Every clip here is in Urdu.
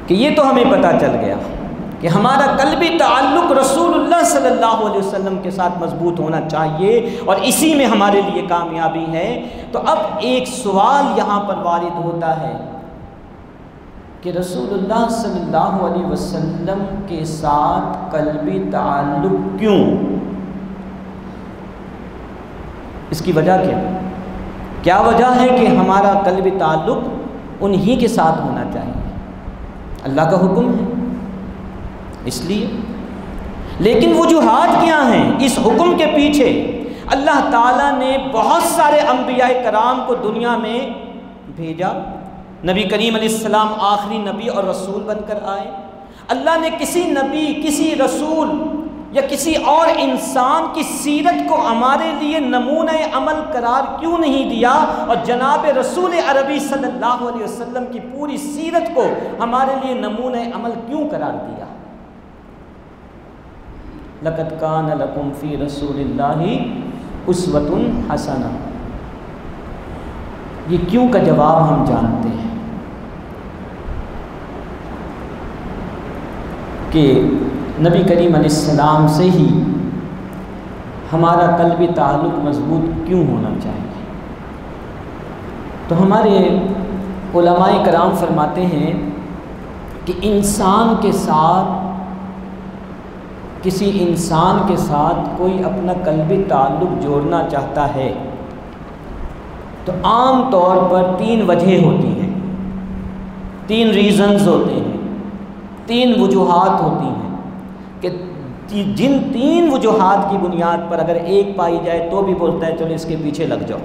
کہ یہ تو ہمیں پتہ چل گیا کہ ہمارا قلبی تعلق رسول اللہ صلی اللہ علیہ وسلم کے ساتھ مضبوط ہونا چاہیے اور اسی میں ہمارے لیے کامیابی ہے۔ تو اب ایک سوال یہاں پر وارد ہوتا ہے کہ رسول اللہ صلی اللہ علیہ وسلم کے ساتھ قلبی تعلق کیوں؟ اس کی وجہ کیا وجہ ہے کہ ہمارا قلبی تعلق انہی کے ساتھ ہونا چاہیے؟ اللہ کا حکم ہے اس لیے۔ لیکن وجوہات کیا ہیں اس حکم کے پیچھے؟ اللہ تعالیٰ نے بہت سارے انبیاء کرام کو دنیا میں بھیجا، نبی کریم علیہ السلام آخری نبی اور رسول بن کر آئے۔ اللہ نے کسی نبی، کسی رسول یا کسی اور انسان کی سیرت کو ہمارے لیے نمونہ عمل قرار کیوں نہیں دیا، اور جناب رسول عربی صلی اللہ علیہ وسلم کی پوری سیرت کو ہمارے لیے نمونہ عمل کیوں قرار دیا؟ لَقَدْ كَانَ لَكُمْ فِي رَسُولِ اللَّهِ أُسْوَةٌ حَسَنَةٌ۔ یہ کیوں کا جواب ہم جانتے ہیں کہ نبی کریم علیہ السلام سے ہی ہمارا قلبی تعلق مضبوط کیوں ہونا چاہیے۔ تو ہمارے علماء کرام فرماتے ہیں کہ کسی انسان کے ساتھ کوئی اپنا قلبی تعلق جوڑنا چاہتا ہے تو عام طور پر 3 وجہیں ہوتی ہیں، 3 ریزنز ہوتے ہیں، 3 وجوہات ہوتی ہیں کہ جن 3 وجوہات کی بنیاد پر اگر ایک پائی جائے تو بھی بولتا ہے چلو اس کے پیچھے لگ جاؤ،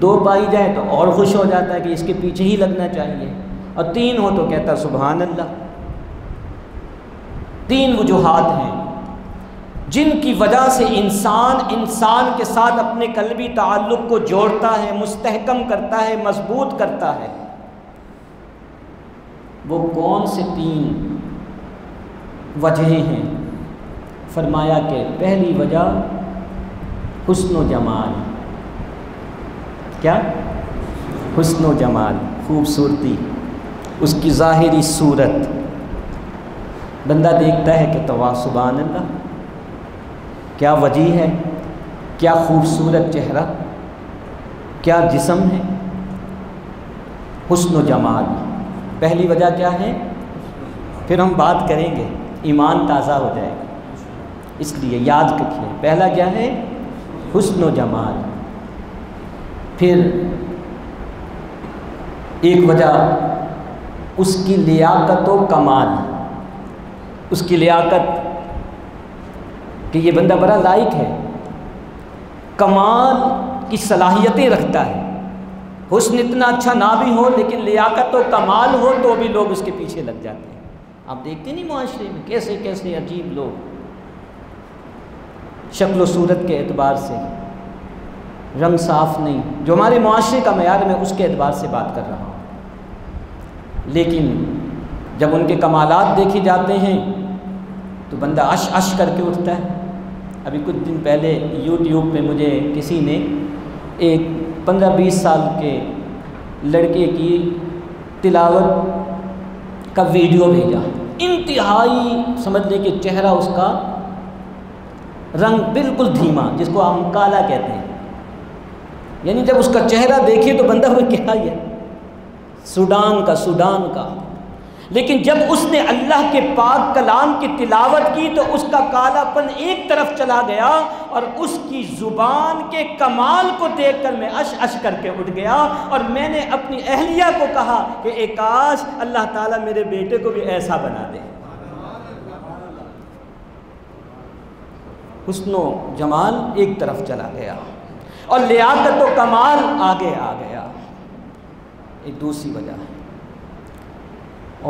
2 پائی جائے تو اور خوش ہو جاتا ہے کہ اس کے پیچھے ہی لگنا چاہیے، اور 3 ہو تو کہتا سبحان اللہ۔ 3 وجوہات ہیں جن کی وجہ سے انسان کے ساتھ اپنے قلبی تعلق کو جوڑتا ہے، مستحکم کرتا ہے، مضبوط کرتا ہے۔ وہ کون سے 3 وجہیں ہیں؟ فرمایا کہ پہلی وجہ حسن و جمال۔ کیا؟ حسن و جمال، خوبصورتی، اس کی ظاہری صورت۔ بندہ دیکھتا ہے کہ سبحان اللہ، کیا وجہ ہے، کیا خوبصورت چہرہ، کیا جسم ہے۔ حسن و جمال پہلی وجہ کیا ہے؟ پھر ہم بات کریں گے، ایمان تازہ ہو جائے گا، اس لیے یاد رکھیے پہلا کیا ہے؟ حسن و جمال۔ پھر ایک وجہ اس کی لیاقت و کمال، اس کی لیاقت کہ یہ بندہ بڑا لائق ہے، کمال کی صلاحیتیں رکھتا ہے۔ حسن اتنا اچھا نہ بھی ہو لیکن لیاقت و کمال ہو تو بھی لوگ اس کے پیچھے لگ جاتے ہیں۔ آپ دیکھتے نہیں معاشرے میں کیسے کیسے عجیب لوگ، شکل و صورت کے اعتبار سے، رنگ صاف نہیں، جو ہمارے معاشرے کا معیار میں اس کے اعتبار سے بات کر رہا ہوں، لیکن جب ان کے کمالات دیکھے جاتے ہیں تو بندہ عش کر کے اٹھتا ہے۔ ابھی کچھ دن پہلے یوٹیوب پہ مجھے کسی نے ایک 15-20 سال کے لڑکے کی تلاوت کا ویڈیو بھیجا، انتہائی سمجھ لیں کہ چہرہ اس کا رنگ بالکل دھیما، جس کو ہم کالا کہتے ہیں، یعنی جب اس کا چہرہ دیکھے تو بندہ وہ کیا ہے، سوڈان کا۔ لیکن جب اس نے اللہ کے پاک کلام کی تلاوت کی تو اس کا کالا پن ایک طرف چلا گیا، اور اس کی زبان کے کمال کو دیکھ کر میں عش کر کے اٹھ گیا، اور میں نے اپنی اہلیہ کو کہا کہ اے کاش اللہ تعالیٰ میرے بیٹے کو بھی ایسا بنا دے۔ حسن و جمال ایک طرف چلا گیا اور لیاقت و کمال آگے آ گیا۔ ایک دوسری وجہ ہے،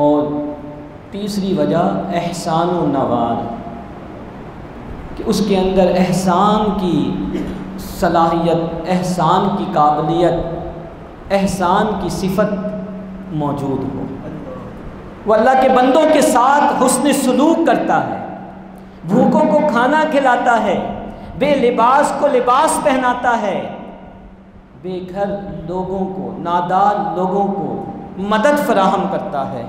اور تیسری وجہ احسان و نوال، کہ اس کے اندر احسان کی صلاحیت، احسان کی قابلیت، احسان کی صفت موجود ہو۔ وہ اللہ کے بندوں کے ساتھ حسن سلوک کرتا ہے، بھوکوں کو کھانا کھلاتا ہے، بے لباس کو لباس پہناتا ہے، بے گھر لوگوں کو، نادار لوگوں کو مدد فراہم کرتا ہے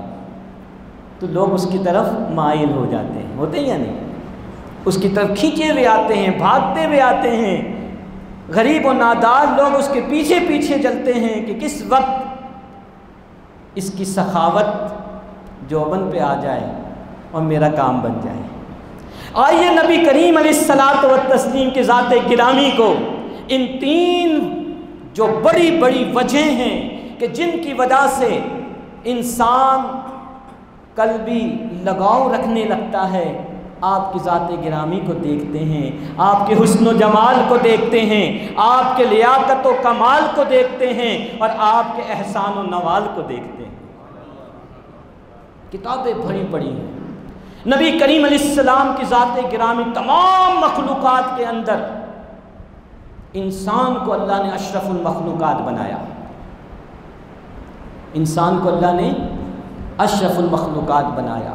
تو لوگ اس کی طرف مائل ہو جاتے ہیں، ہوتے ہیں یا نہیں؟ اس کی طرف کھینچے ہوئے آتے ہیں، بھاگتے ہوئے آتے ہیں، غریب و نادار لوگ اس کے پیچھے پیچھے چلتے ہیں کہ کس وقت اس کی سخاوت جوبن پہ آ جائے اور میرا کام بن جائے۔ آئیے نبی کریم علیہ الصلاۃ والتسلیم کے ذات گرامی کو ان 3 جو بڑی بڑی وجہیں ہیں کہ جن کی وجہ سے انسان قلبی لگاؤ رکھنے لگتا ہے، آپ کی ذات گرامی کو دیکھتے ہیں، آپ کے حسن و جمال کو دیکھتے ہیں، آپ کے لیاقت و کمال کو دیکھتے ہیں اور آپ کے احسان و نوال کو دیکھتے ہیں۔ کتابیں بڑی پڑی ہیں، نبی کریم علیہ السلام کی ذات گرامی تمام مخلوقات کے اندر انسان کو اللہ نے اشرف المخلوقات بنایا، انسان کو اللہ نے اشرف المخلوقات بنایا،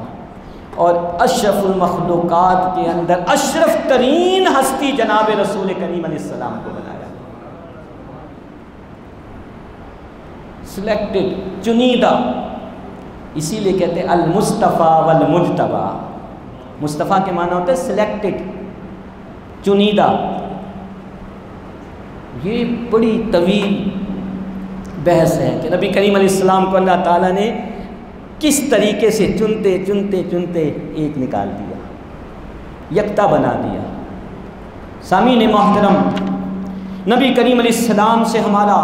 اور اشرف المخلوقات کے اندر اشرف ترین ہستی جناب رسول کریم علیہ السلام کو بنایا، سلیکٹڈ، چنیدہ۔ اسی لیے کہتے ہیں المصطفیٰ والمجتبیٰ، مصطفیٰ کے معنی ہوتے ہیں سلیکٹڈ، چنیدہ۔ یہ بڑی طویل بحث ہے کہ نبی کریم علیہ السلام کو اللہ تعالیٰ نے کس طریقے سے چنتے چنتے چنتے ایک نکال دیا، یکتا بنا دیا۔ سامعین محترم، نبی کریم علیہ السلام سے ہمارا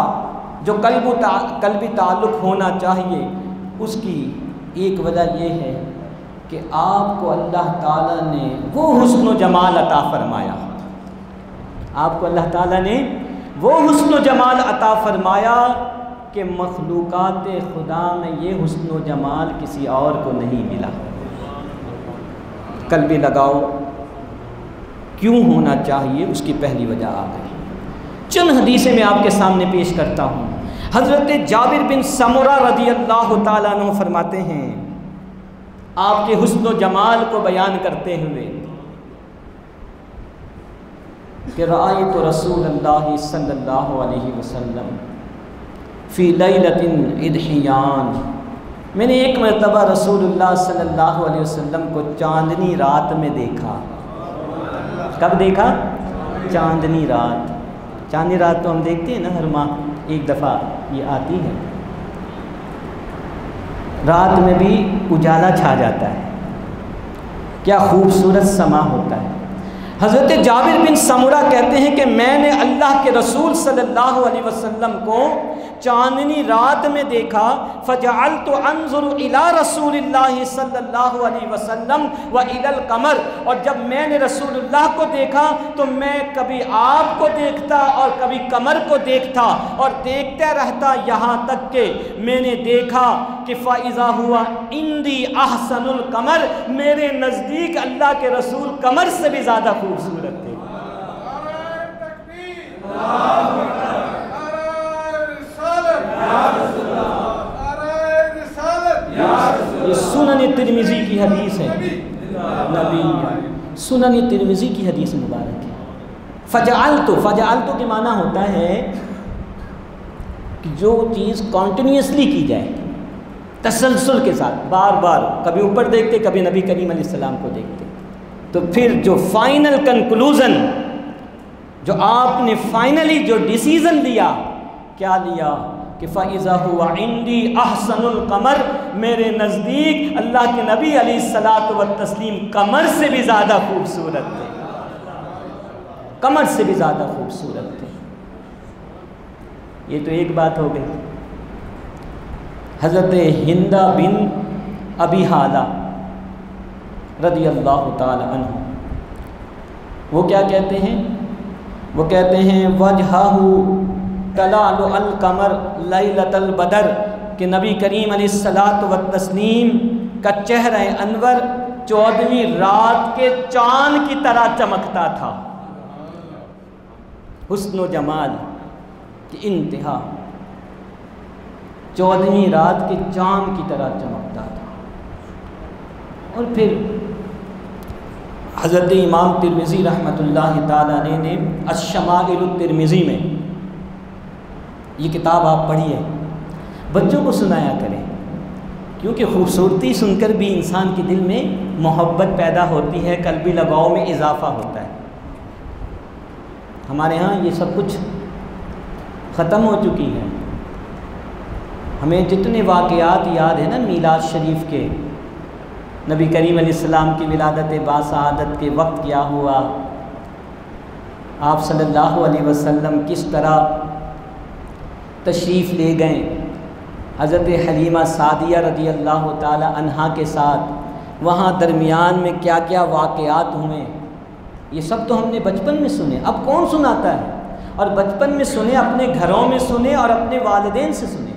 جو قلبی تعلق ہونا چاہیے، اس کی ایک وجہ یہ ہے کہ آپ کو اللہ تعالیٰ نے وہ حسن و جمال عطا فرمایا، آپ کو اللہ تعالیٰ نے وہ حسن و جمال عطا فرمایا کہ مخلوقات خدا میں یہ حسن و جمال کسی اور کو نہیں ملا۔ قلبی لگاؤ کیوں ہونا چاہیے، اس کی پہلی وجہ آ گئی۔ چند حدیثیں میں آپ کے سامنے پیش کرتا ہوں۔ حضرت جابر بن سمرہ رضی اللہ تعالیٰ عنہ فرماتے ہیں، آپ کے حسن و جمال کو بیان کرتے ہوئے کہ رأیت رسول اللہ صلی اللہ علیہ وسلم فی لیلۃ اضحیان، میں نے ایک مرتبہ رسول اللہ صلی اللہ علیہ وسلم کو چاندنی رات میں دیکھا۔ کب دیکھا؟ چاندنی رات۔ چاندنی رات تو ہم دیکھتے ہیں نا، ہر ماہ ایک دفعہ یہ آتی ہے، رات میں بھی اجالا چھا جاتا ہے، کیا خوبصورت سما ہوتا ہے۔ حضرت جابر بن سمرہ کہتے ہیں کہ میں نے اللہ کے رسول صلی اللہ علیہ وسلم کو چاندنی رات میں دیکھا، فجعلت انظر الى رسول اللہ صلی اللہ علیہ وسلم والى القمر، اور جب میں نے رسول اللہ کو دیکھا تو میں کبھی آپ کو دیکھتا اور کبھی قمر کو دیکھتا اور دیکھتا رہتا، یہاں تک کہ میں نے دیکھا کہ فاذا ہوا عندی احسن القمر، میرے نزدیک اللہ کے رسول قمر سے بھی زیادہ خوبصورت تھے۔ یہ سنن ترمذی کی حدیث ہے، نبی سنن ترمذی کی حدیث مبارک ہے۔ فجعلت کے معنی ہوتا ہے کہ جو چیز کنٹینیوسلی کی جائے، تسلسل کے ساتھ، بار بار، کبھی اوپر دیکھتے کبھی نبی کریم علیہ السلام کو دیکھتے، تو پھر جو فائنل کنکلوژن، جو آپ نے فائنلی جو ڈیسیزن لیا، کیا لیا کہ فَإِذَا هُوَ عِنْدِي أَحْسَنُ الْقَمَرِ، میرے نزدیک اللہ کے نبی علیہ الصلاۃ والتسلیم قمر سے بھی زیادہ خوبصورت تھے، قمر سے بھی زیادہ خوبصورت تھے۔ یہ تو ایک بات ہو گئی۔ حضرت ہندہ بن ابی حالہ رضی اللہ تعالی عنہ، وہ کیا کہتے ہیں؟ وہ کہتے ہیں وجہہ تلالع القمر لیلۃ البدر، کہ نبی کریم علیہ الصلاۃ والتسلیم کا چہرہ انور 14ویں رات کے چاند کی طرح چمکتا تھا۔ حسن و جمال کی انتہا، 14ویں رات کے چاند کی طرح چمکتا تھا۔ اور پھر حضرت امام ترمذی رحمۃ اللہ تعالیٰ نے الشمائل الترمذی میں، یہ کتاب آپ پڑھیے، بچوں کو سنایا کریں، کیونکہ خوبصورتی سن کر بھی انسان کے دل میں محبت پیدا ہوتی ہے، قلبی لگاؤ میں اضافہ ہوتا ہے۔ ہمارے ہاں یہ سب کچھ ختم ہو چکی ہے۔ ہمیں جتنے واقعات یاد ہیں نا میلاد شریف کے، نبی کریم علیہ السلام کی ولادت باسعادت کے وقت کیا ہوا، آپ صلی اللہ علیہ وسلم کس طرح تشریف لے گئے حضرت حلیمہ سعدیہ رضی اللہ تعالی عنہا کے ساتھ، وہاں درمیان میں کیا کیا واقعات ہوئے، یہ سب تو ہم نے بچپن میں سنے۔ اب کون سناتا ہے؟ اور بچپن میں سنے، اپنے گھروں میں سنے اور اپنے والدین سے سنے۔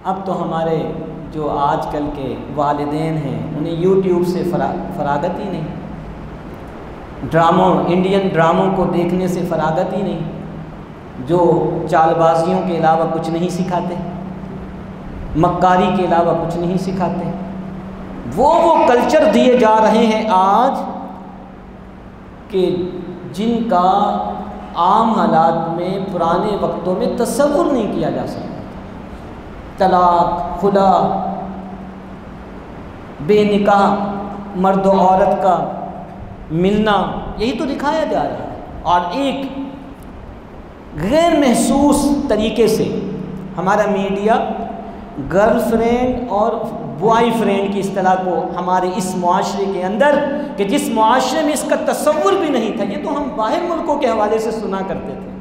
اب تو ہمارے جو آج کل کے والدین ہیں انہیں یوٹیوب سے فراغت ہی نہیں، انڈین ڈراموں کو دیکھنے سے فراغت ہی نہیں، جو چال بازیوں کے علاوہ کچھ نہیں سکھاتے، مکاری کے علاوہ کچھ نہیں سکھاتے۔ وہ کلچر دیے جا رہے ہیں آج کہ جن کا عام حالات میں پرانے وقتوں میں تصور نہیں کیا جا سکتا۔ طلاق، خلا، بے نکاح مرد و عورت کا ملنا، یہی تو دکھایا جا رہا ہے۔ اور ایک غیر محسوس طریقے سے ہمارا میڈیا گرل فرینڈ اور بوائے فرینڈ کی اصطلاح کو ہمارے اس معاشرے کے اندر، کہ جس معاشرے میں اس کا تصور بھی نہیں تھا، یہ تو ہم باہر ملکوں کے حوالے سے سنا کرتے تھے،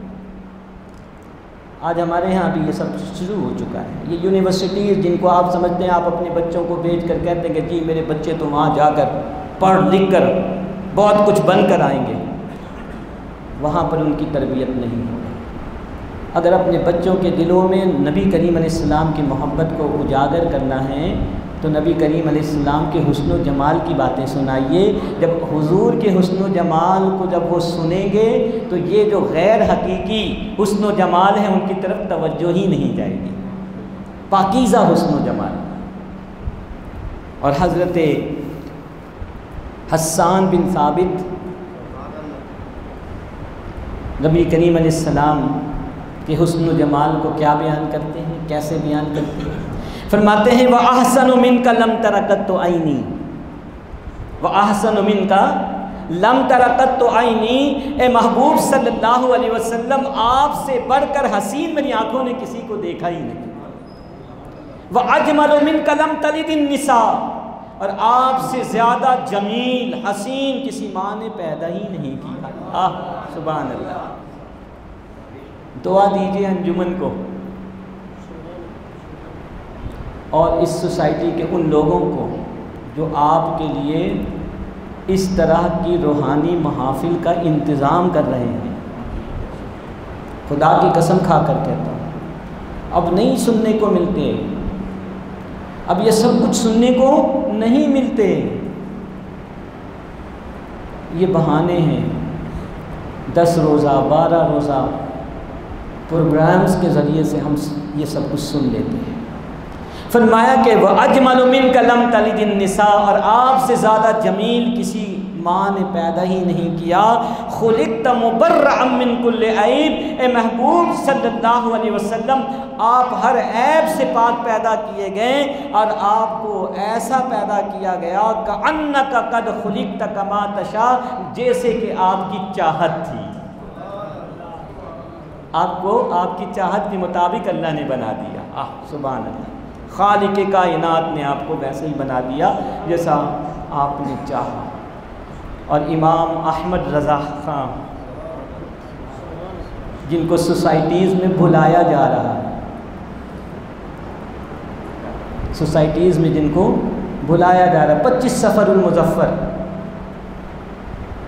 آج ہمارے ہاں بھی یہ سب شروع ہو چکا ہے۔ یہ یونیورسٹیز جن کو آپ سمجھتے ہیں، آپ اپنے بچوں کو بھیج کر کہتے ہیں کہ جی میرے بچے تو وہاں جا کر پڑھ لکھ کر بہت کچھ بن کر آئیں گے، وہاں پر ان کی تربیت نہیں ہوگی۔ اگر اپنے بچوں کے دلوں میں نبی کریم علیہ السلام کی محبت کو اجاگر کرنا ہے تو نبی کریم علیہ السلام کے حسن و جمال کی باتیں سنائیے۔ جب حضور کے حسن و جمال کو جب وہ سنیں گے تو یہ جو غیر حقیقی حسن و جمال ہے ان کی طرف توجہ ہی نہیں جائے گی، پاکیزہ حسن و جمال۔ اور حضرت حسان بن ثابت نبی کریم علیہ السلام کہ حسن و جمال کو کیا بیان کرتے ہیں، کیسے بیان کرتے ہیں؟ فرماتے ہیں وَأَحْسَنُ مِنْكَ لَمْ تَرَ قَطُّ عَيْنِي، وَأَحْسَنُ مِنْكَ لَمْ تَرَ قَطُّ عَيْنِي، اے محبوب صلی اللہ علیہ وسلم آپ سے بڑھ کر حسین میری آنکھوں نے کسی کو دیکھا ہی نہیں۔ وَأَجْمَلُ مِنْكَ لَمْ تَلِدِ النِّسَاء، اور آپ سے زیادہ جمیل حسین کسی ماں نے پیدا ہی نہیں کیا۔ سبحان اللہ۔ دعا دیجیے انجمن کو اور اس سوسائٹی کے ان لوگوں کو جو آپ کے لیے اس طرح کی روحانی محافل کا انتظام کر رہے ہیں۔ خدا کی قسم کھا کر کہتا ہوں اب نہیں سننے کو ملتے، اب یہ سب کچھ سننے کو نہیں ملتے، یہ بہانے ہیں۔ 10 روزہ 12 روزہ پروگرامز کے ذریعے سے ہم یہ سب کچھ سن لیتے ہیں۔ فرمایا کہ وَأَجْمَلُ مِنْكَ لَمْ تَلِدِ النِّسَاء، اور آپ سے زیادہ جمیل کسی ماں نے پیدا ہی نہیں کیا۔ خُلِقْتَ مُبَرَّأً مِّن كُلِّ عَيْبٍ، اے محبوب صلی اللہ علیہ وسلم آپ ہر عیب سے پاک پیدا کیے گئے، اور آپ کو ایسا پیدا کیا گیا كَأَنَّكَ قَدْ خُلِقْتَ كَمَا تَشَاءُ، جیسے کہ آپ کی چاہت تھی، آپ کو آپ کی چاہت کے مطابق اللہ نے بنا دیا۔ سبحان اللہ، خالق کائنات نے آپ کو ویسے ہی بنا دیا جیسا آپ نے چاہا۔ اور امام احمد رضا خان جن کو سوسائٹیز میں بھلایا جا رہا ہے، سوسائٹیز میں جن کو بھلایا جا رہا ہے، 25 صفر المظفر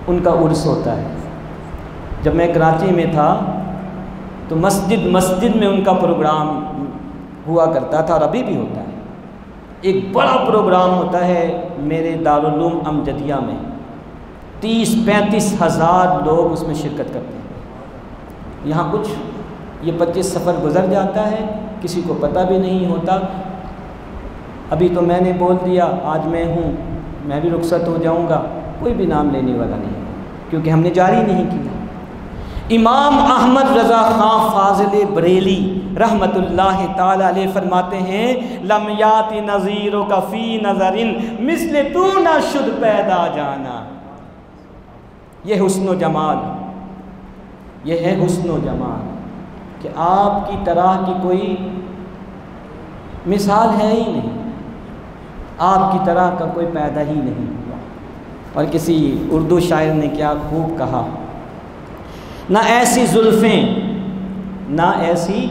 ان کا عرس ہوتا ہے۔ جب میں کراچی میں تھا تو مسجد میں ان کا پروگرام ہوا کرتا تھا، اور ابھی بھی ہوتا ہے۔ ایک بڑا پروگرام ہوتا ہے میرے دارالعلوم امجدیہ میں، 30-35 ہزار لوگ اس میں شرکت کرتے ہیں۔ یہاں کچھ یہ 25 صفر گزر جاتا ہے، کسی کو پتہ بھی نہیں ہوتا۔ ابھی تو میں نے بول دیا آج میں ہوں، میں بھی رخصت ہو جاؤں گا، کوئی بھی نام لینے والا نہیں، کیونکہ ہم نے جاری نہیں کیا۔ امام احمد رضا خان فاضل بریلی رحمت اللہ تعالی علیہ فرماتے ہیں لم یات نظیرک فی نظر مثل تو نہ شد پیدا جانا. یہ حسن و جمال، یہ ہے حسن و جمال کہ آپ کی طرح کی کوئی مثال ہے ہی نہیں، آپ کی طرح کا کوئی پیدا ہی نہیں ہوا. اور کسی اردو شاعر نے کیا خوب کہا، نہ ایسی زلفیں، نہ ایسی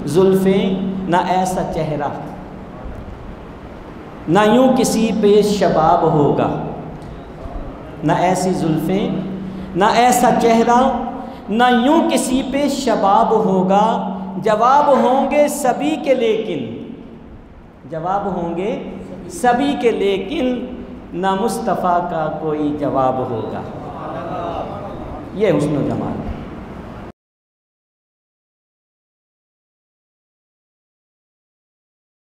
زلفیں، نہ ایسا چہرہ، نہ یوں کسی پہ شباب ہوگا. نہ ایسی زلفیں، نہ ایسا چہرہ، نہ یوں کسی پہ شباب ہوگا. جواب ہوں گے سبھی کے لیکن، جواب ہوں گے سبھی کے لیکن نہ مصطفیٰ کا کوئی جواب ہوگا. یہ حسن و جمال.